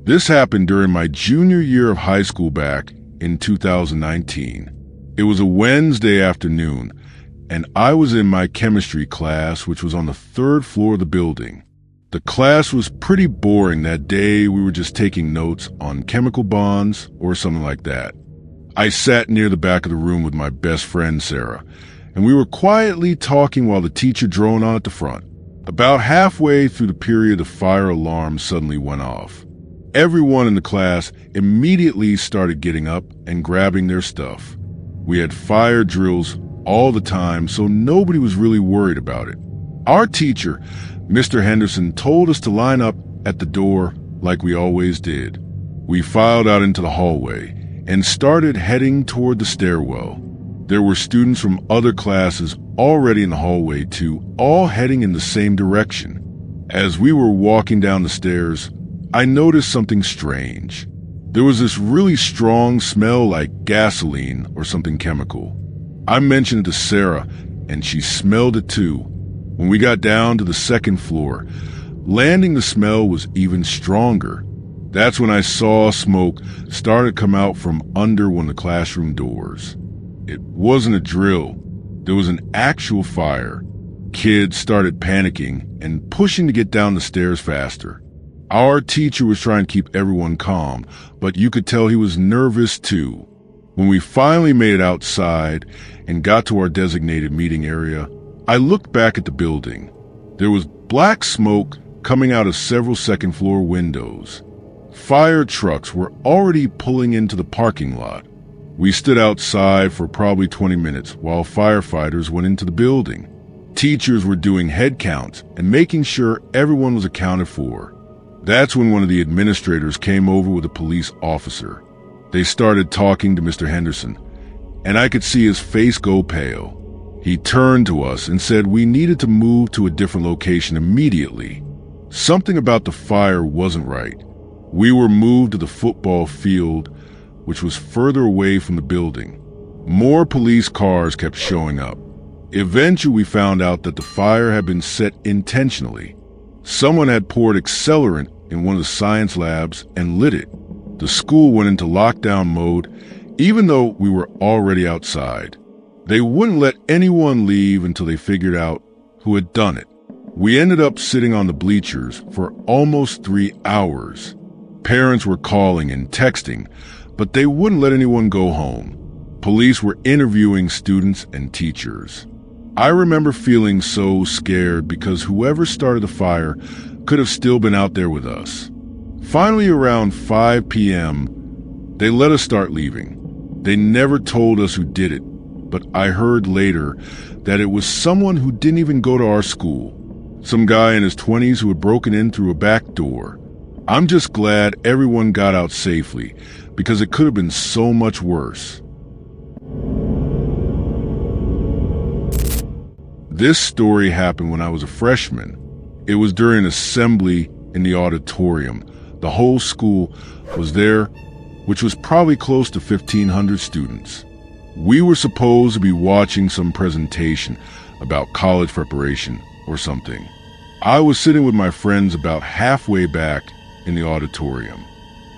This happened during my junior year of high school back in 2019. It was a Wednesday afternoon, and I was in my chemistry class, which was on the third floor of the building. The class was pretty boring that day. We were just taking notes on chemical bonds or something like that. I sat near the back of the room with my best friend, Sarah, and we were quietly talking while the teacher droned on at the front. About halfway through the period, the fire alarm suddenly went off. Everyone in the class immediately started getting up and grabbing their stuff. We had fire drills all the time, so nobody was really worried about it. Our teacher, Mr. Henderson, told us to line up at the door like we always did. We filed out into the hallway and started heading toward the stairwell. There were students from other classes already in the hallway too, all heading in the same direction. As we were walking down the stairs, I noticed something strange. There was this really strong smell like gasoline or something chemical. I mentioned it to Sarah, and she smelled it too. When we got down to the second floor, landing the smell was even stronger. That's when I saw smoke start to come out from under one of the classroom doors. It wasn't a drill. There was an actual fire. Kids started panicking and pushing to get down the stairs faster. Our teacher was trying to keep everyone calm, but you could tell he was nervous too. When we finally made it outside and got to our designated meeting area, I looked back at the building. There was black smoke coming out of several second-floor windows. Fire trucks were already pulling into the parking lot. We stood outside for probably 20 minutes while firefighters went into the building. Teachers were doing head counts and making sure everyone was accounted for. That's when one of the administrators came over with a police officer. They started talking to Mr. Henderson, and I could see his face go pale. He turned to us and said we needed to move to a different location immediately. Something about the fire wasn't right. We were moved to the football field, which was further away from the building. More police cars kept showing up. Eventually, we found out that the fire had been set intentionally. Someone had poured accelerant in one of the science labs and lit it. The school went into lockdown mode, even though we were already outside. They wouldn't let anyone leave until they figured out who had done it. We ended up sitting on the bleachers for almost 3 hours. Parents were calling and texting, but they wouldn't let anyone go home. Police were interviewing students and teachers. I remember feeling so scared because whoever started the fire could have still been out there with us. Finally, around 5 p.m., they let us start leaving. They never told us who did it, but I heard later that it was someone who didn't even go to our school. Some guy in his 20s who had broken in through a back door. I'm just glad everyone got out safely, because it could have been so much worse. This story happened when I was a freshman. It was during an assembly in the auditorium. The whole school was there, which was probably close to 1,500 students. We were supposed to be watching some presentation about college preparation or something. I was sitting with my friends about halfway back in the auditorium.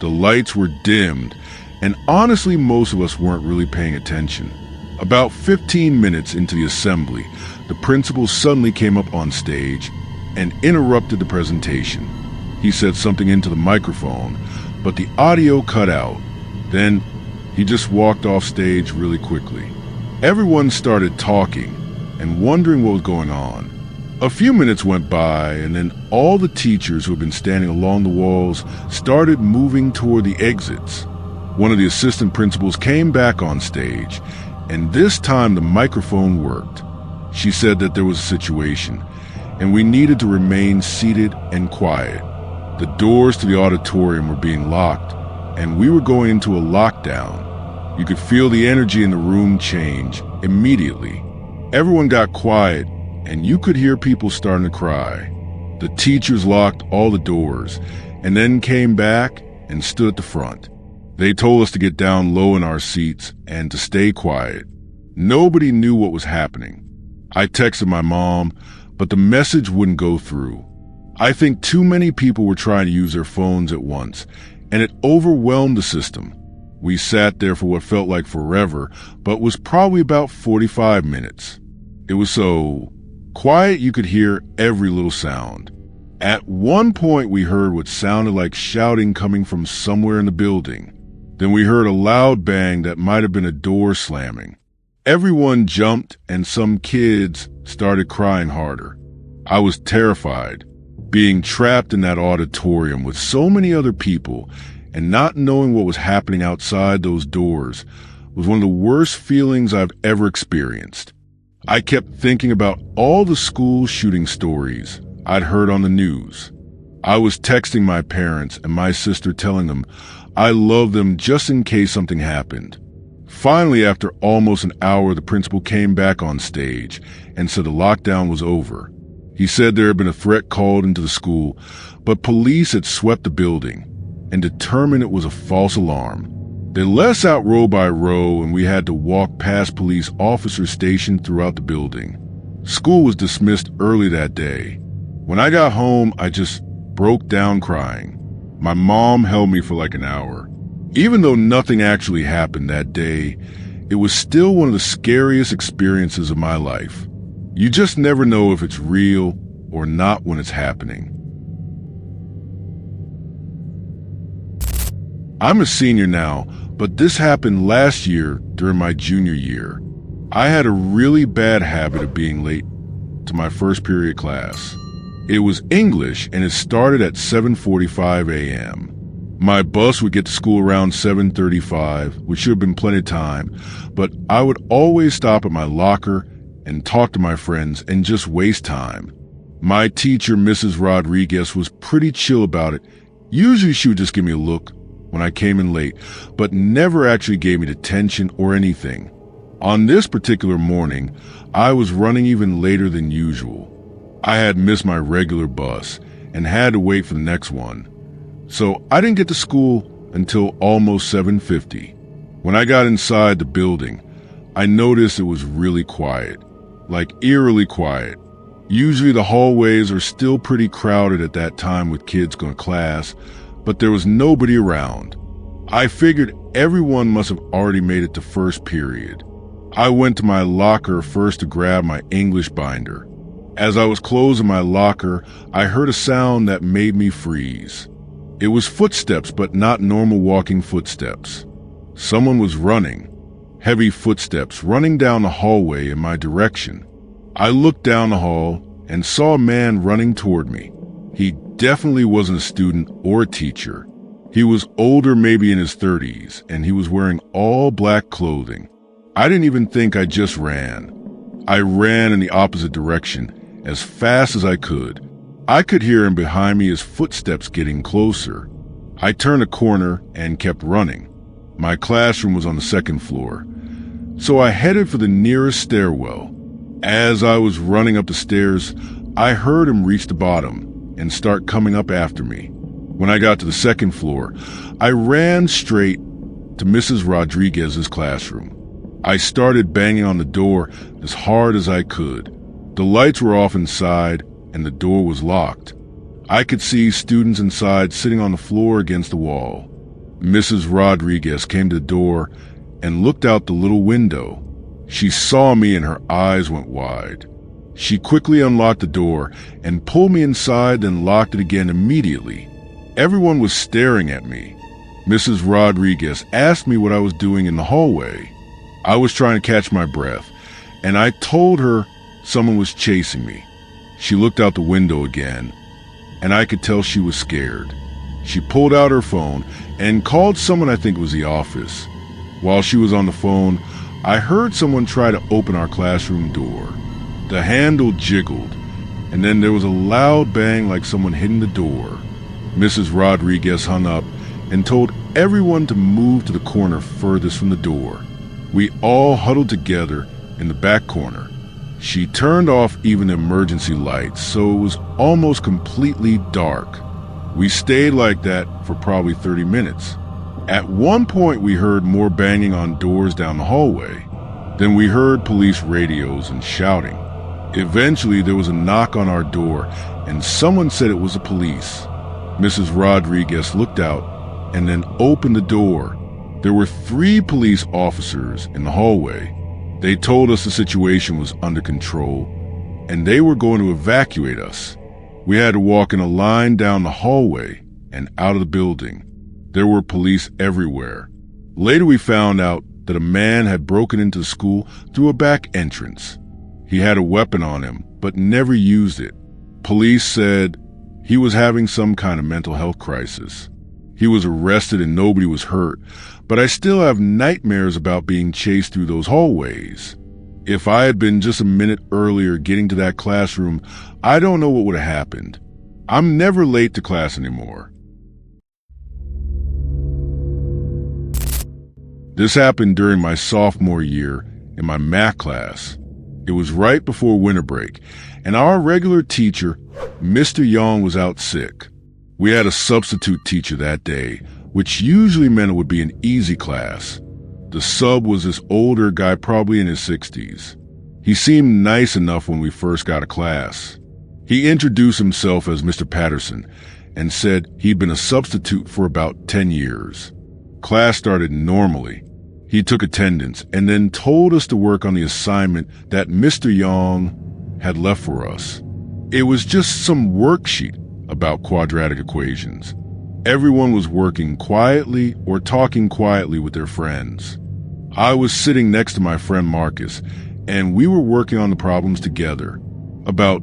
The lights were dimmed, and honestly, most of us weren't really paying attention. About 15 minutes into the assembly, the principal suddenly came up on stage and interrupted the presentation. He said something into the microphone, but the audio cut out. Then he just walked off stage really quickly. Everyone started talking and wondering what was going on. A few minutes went by, and then all the teachers who had been standing along the walls started moving toward the exits. One of the assistant principals came back on stage, and this time the microphone worked. She said that there was a situation, and we needed to remain seated and quiet. The doors to the auditorium were being locked, and we were going into a lockdown. You could feel the energy in the room change immediately. Everyone got quiet, and you could hear people starting to cry. The teachers locked all the doors, and then came back and stood at the front. They told us to get down low in our seats and to stay quiet. Nobody knew what was happening. I texted my mom, but the message wouldn't go through. I think too many people were trying to use their phones at once, and it overwhelmed the system. We sat there for what felt like forever, but was probably about 45 minutes. It was so quiet you could hear every little sound. At one point, we heard what sounded like shouting coming from somewhere in the building. Then we heard a loud bang that might have been a door slamming. Everyone jumped, and some kids started crying harder. I was terrified. Being trapped in that auditorium with so many other people and not knowing what was happening outside those doors was one of the worst feelings I've ever experienced. I kept thinking about all the school shooting stories I'd heard on the news. I was texting my parents and my sister telling them I loved them just in case something happened. Finally, after almost an hour, the principal came back on stage and said the lockdown was over. He said there had been a threat called into the school, but police had swept the building and determined it was a false alarm. They let us out row by row, and we had to walk past police officers stationed throughout the building. School was dismissed early that day. When I got home, I just broke down crying. My mom held me for like an hour. Even though nothing actually happened that day, it was still one of the scariest experiences of my life. You just never know if it's real or not when it's happening. I'm a senior now, but this happened last year during my junior year. I had a really bad habit of being late to my first period class. It was English, and it started at 7:45 a.m. My bus would get to school around 7:35, which should have been plenty of time, but I would always stop at my locker and talk to my friends and just waste time. My teacher, Mrs. Rodriguez, was pretty chill about it. Usually she would just give me a look when I came in late, but never actually gave me detention or anything. On this particular morning, I was running even later than usual. I had missed my regular bus and had to wait for the next one. So I didn't get to school until almost 7:50. When I got inside the building, I noticed it was really quiet, like eerily quiet. Usually the hallways are still pretty crowded at that time with kids going to class, but there was nobody around. I figured everyone must have already made it to first period. I went to my locker first to grab my English binder. As I was closing my locker, I heard a sound that made me freeze. It was footsteps, but not normal walking footsteps. Someone was running, heavy footsteps running down the hallway in my direction. I looked down the hall and saw a man running toward me. He definitely wasn't a student or a teacher. He was older, maybe in his 30s, and he was wearing all black clothing. I didn't even think I just ran. I ran in the opposite direction as fast as I could. I could hear him behind me, his footsteps getting closer. I turned a corner and kept running. My classroom was on the second floor, so I headed for the nearest stairwell. As I was running up the stairs, I heard him reach the bottom and start coming up after me. When I got to the second floor, I ran straight to Mrs. Rodriguez's classroom. I started banging on the door as hard as I could. The lights were off inside, and the door was locked. I could see students inside sitting on the floor against the wall. Mrs. Rodriguez came to the door and looked out the little window. She saw me and her eyes went wide. She quickly unlocked the door and pulled me inside, then locked it again immediately. Everyone was staring at me. Mrs. Rodriguez asked me what I was doing in the hallway. I was trying to catch my breath, and I told her someone was chasing me. She looked out the window again, and I could tell she was scared. She pulled out her phone and called someone, I think it was the office. While she was on the phone, I heard someone try to open our classroom door. The handle jiggled, and then there was a loud bang like someone hitting the door. Mrs. Rodriguez hung up and told everyone to move to the corner furthest from the door. We all huddled together in the back corner. She turned off even the emergency lights, so it was almost completely dark. We stayed like that for probably 30 minutes. At one point, we heard more banging on doors down the hallway. Then we heard police radios and shouting. Eventually, there was a knock on our door, and someone said it was the police. Mrs. Rodriguez looked out and then opened the door. There were 3 police officers in the hallway. They told us the situation was under control, and they were going to evacuate us. We had to walk in a line down the hallway and out of the building. There were police everywhere. Later we found out that a man had broken into the school through a back entrance. He had a weapon on him, but never used it. Police said he was having some kind of mental health crisis. He was arrested and nobody was hurt, but I still have nightmares about being chased through those hallways. If I had been just a minute earlier getting to that classroom, I don't know what would have happened. I'm never late to class anymore. This happened during my sophomore year in my math class. It was right before winter break, and our regular teacher, Mr. Young, was out sick. We had a substitute teacher that day, which usually meant it would be an easy class. The sub was this older guy, probably in his 60s. He seemed nice enough when we first got to class. He introduced himself as Mr. Patterson and said he'd been a substitute for about 10 years. Class started normally. He took attendance and then told us to work on the assignment that Mr. Young had left for us. It was just some worksheet about quadratic equations. Everyone was working quietly or talking quietly with their friends. I was sitting next to my friend Marcus, and we were working on the problems together. About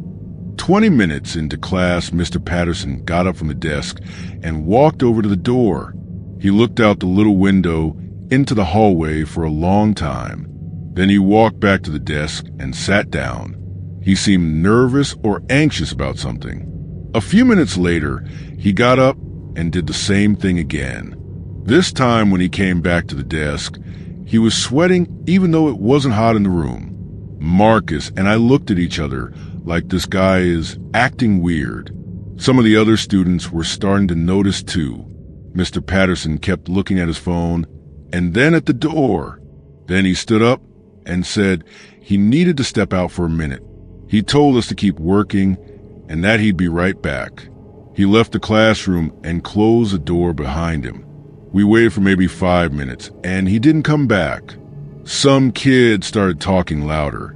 20 minutes into class, Mr. Patterson got up from the desk and walked over to the door. He looked out the little window into the hallway for a long time. Then he walked back to the desk and sat down. He seemed nervous or anxious about something. A few minutes later, he got up and did the same thing again. This time when he came back to the desk, he was sweating even though it wasn't hot in the room. Marcus and I looked at each other like this guy is acting weird. Some of the other students were starting to notice too. Mr. Patterson kept looking at his phone and then at the door. Then he stood up and said he needed to step out for a minute. He told us to keep working and that he'd be right back. He left the classroom and closed the door behind him. We waited for maybe 5 minutes and he didn't come back. Some kids started talking louder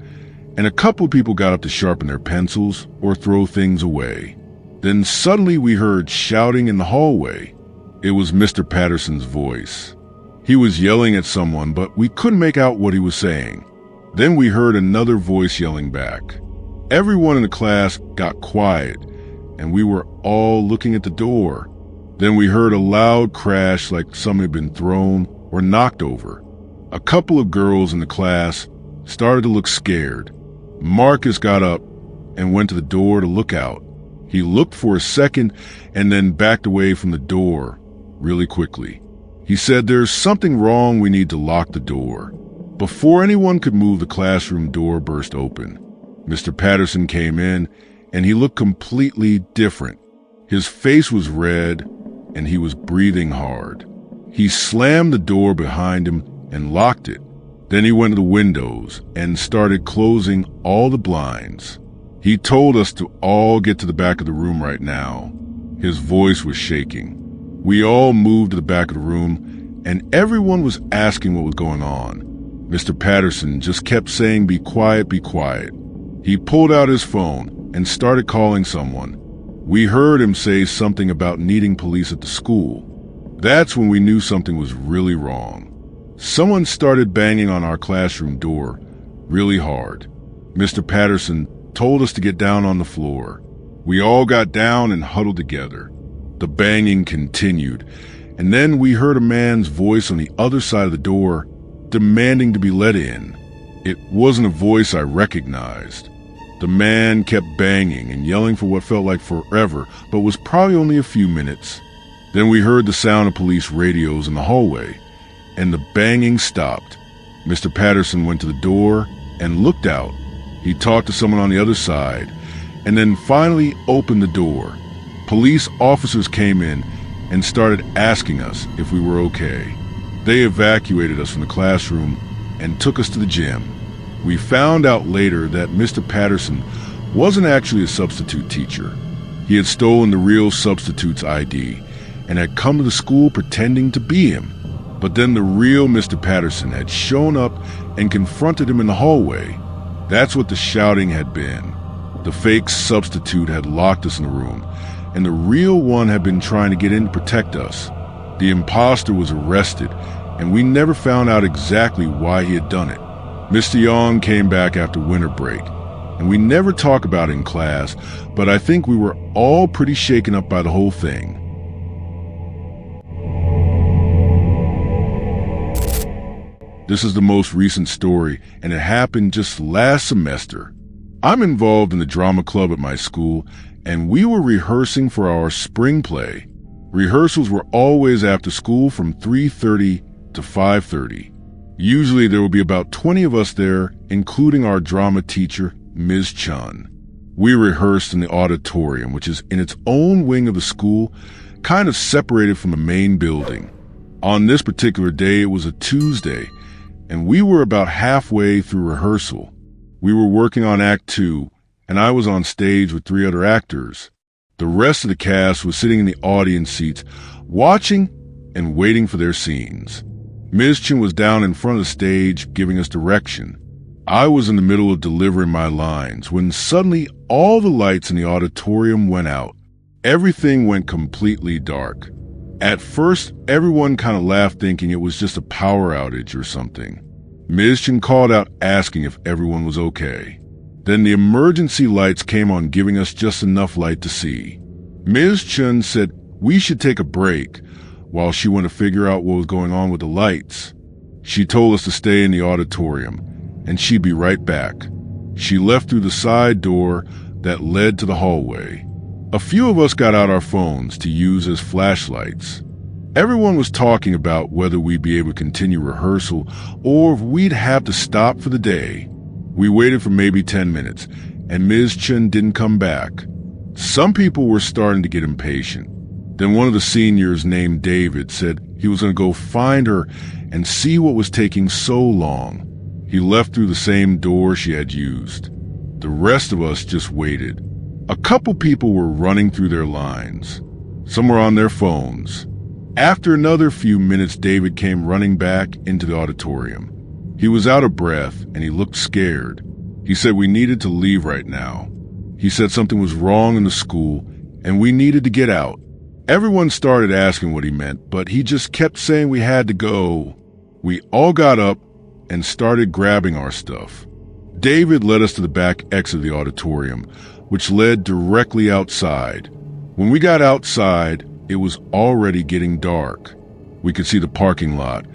and a couple of people got up to sharpen their pencils or throw things away. Then suddenly we heard shouting in the hallway. It was Mr. Patterson's voice. He was yelling at someone, but we couldn't make out what he was saying. Then we heard another voice yelling back. Everyone in the class got quiet, and we were all looking at the door. Then we heard a loud crash like something had been thrown or knocked over. A couple of girls in the class started to look scared. Marcus got up and went to the door to look out. He looked for a second and then backed away from the door really quickly. He said, "There's something wrong, we need to lock the door." Before anyone could move, the classroom door burst open. Mr. Patterson came in, and he looked completely different. His face was red, and he was breathing hard. He slammed the door behind him and locked it. Then he went to the windows and started closing all the blinds. He told us to all get to the back of the room right now. His voice was shaking. We all moved to the back of the room, and everyone was asking what was going on. Mr. Patterson just kept saying, "Be quiet, be quiet." He pulled out his phone and started calling someone. We heard him say something about needing police at the school. That's when we knew something was really wrong. Someone started banging on our classroom door really hard. Mr. Patterson told us to get down on the floor. We all got down and huddled together. The banging continued, and then we heard a man's voice on the other side of the door demanding to be let in. It wasn't a voice I recognized. The man kept banging and yelling for what felt like forever, but was probably only a few minutes. Then we heard the sound of police radios in the hallway, and the banging stopped. Mr. Patterson went to the door and looked out. He talked to someone on the other side, and then finally opened the door. Police officers came in and started asking us if we were okay. They evacuated us from the classroom and took us to the gym. We found out later that Mr. Patterson wasn't actually a substitute teacher. He had stolen the real substitute's ID, and had come to the school pretending to be him. But then the real Mr. Patterson had shown up and confronted him in the hallway. That's what the shouting had been. The fake substitute had locked us in the room, and the real one had been trying to get in to protect us. The imposter was arrested, and we never found out exactly why he had done it. Mr. Young came back after winter break, and we never talk about it in class, but I think we were all pretty shaken up by the whole thing. This is the most recent story, and it happened just last semester. I'm involved in the drama club at my school, and we were rehearsing for our spring play. Rehearsals were always after school from 3:30 to 5:30. Usually there would be about 20 of us there, including our drama teacher, Ms. Chun. We rehearsed in the auditorium, which is in its own wing of the school, kind of separated from the main building. On this particular day, it was a Tuesday, and we were about halfway through rehearsal. We were working on Act 2, and I was on stage with 3 other actors. The rest of the cast was sitting in the audience seats, watching and waiting for their scenes. Ms. Chin was down in front of the stage, giving us direction. I was in the middle of delivering my lines when suddenly all the lights in the auditorium went out. Everything went completely dark. At first, everyone kind of laughed, thinking it was just a power outage or something. Ms. Chin called out asking if everyone was okay. Then the emergency lights came on, giving us just enough light to see. Ms. Chun said we should take a break while she went to figure out what was going on with the lights. She told us to stay in the auditorium, and she'd be right back. She left through the side door that led to the hallway. A few of us got out our phones to use as flashlights. Everyone was talking about whether we'd be able to continue rehearsal or if we'd have to stop for the day. We waited for maybe 10 minutes, and Ms. Chen didn't come back. Some people were starting to get impatient. Then one of the seniors, named David, said he was going to go find her and see what was taking so long. He left through the same door she had used. The rest of us just waited. A couple people were running through their lines. Some were on their phones. After another few minutes, David came running back into the auditorium. He was out of breath and he looked scared. He said we needed to leave right now. He said something was wrong in the school and we needed to get out. Everyone started asking what he meant, but he just kept saying we had to go. We all got up and started grabbing our stuff. David led us to the back exit of the auditorium, which led directly outside. When we got outside, it was already getting dark. We could see the parking lot,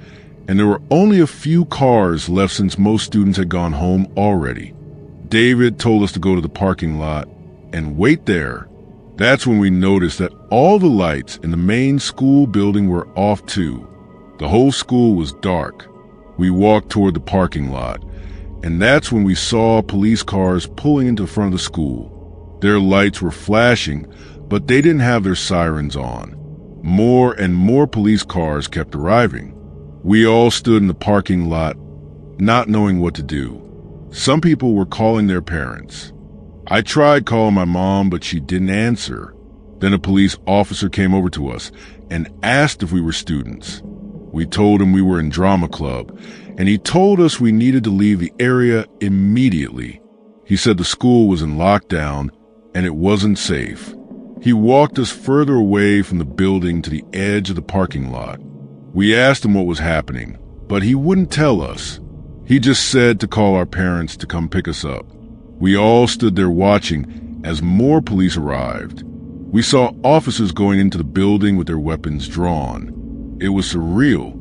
and there were only a few cars left since most students had gone home already. David told us to go to the parking lot and wait there. That's when we noticed that all the lights in the main school building were off too. The whole school was dark. We walked toward the parking lot, and that's when we saw police cars pulling into the front of the school. Their lights were flashing, but they didn't have their sirens on. More and more police cars kept arriving. We all stood in the parking lot, not knowing what to do. Some people were calling their parents. I tried calling my mom, but she didn't answer. Then a police officer came over to us and asked if we were students. We told him we were in drama club, and he told us we needed to leave the area immediately. He said the school was in lockdown and it wasn't safe. He walked us further away from the building to the edge of the parking lot. We asked him what was happening, but he wouldn't tell us. He just said to call our parents to come pick us up. We all stood there watching as more police arrived. We saw officers going into the building with their weapons drawn. It was surreal.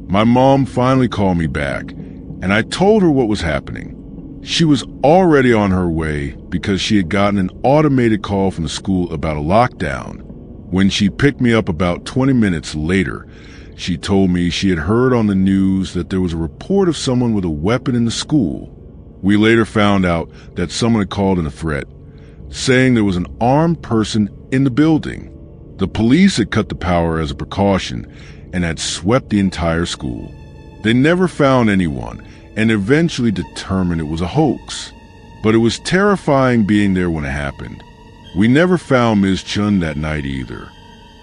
My mom finally called me back, and I told her what was happening. She was already on her way because she had gotten an automated call from the school about a lockdown. When she picked me up about 20 minutes later, she told me she had heard on the news that there was a report of someone with a weapon in the school. We later found out that someone had called in a threat, saying there was an armed person in the building. The police had cut the power as a precaution and had swept the entire school. They never found anyone and eventually determined it was a hoax. But it was terrifying being there when it happened. We never found Ms. Chun that night either.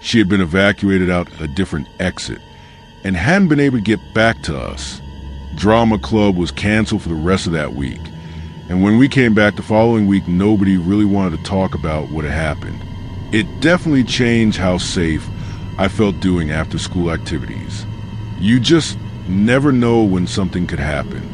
She had been evacuated out a different exit and hadn't been able to get back to us. Drama club was canceled for the rest of that week, and when we came back the following week, nobody really wanted to talk about what had happened. It definitely changed how safe I felt doing after-school activities. You just never know when something could happen.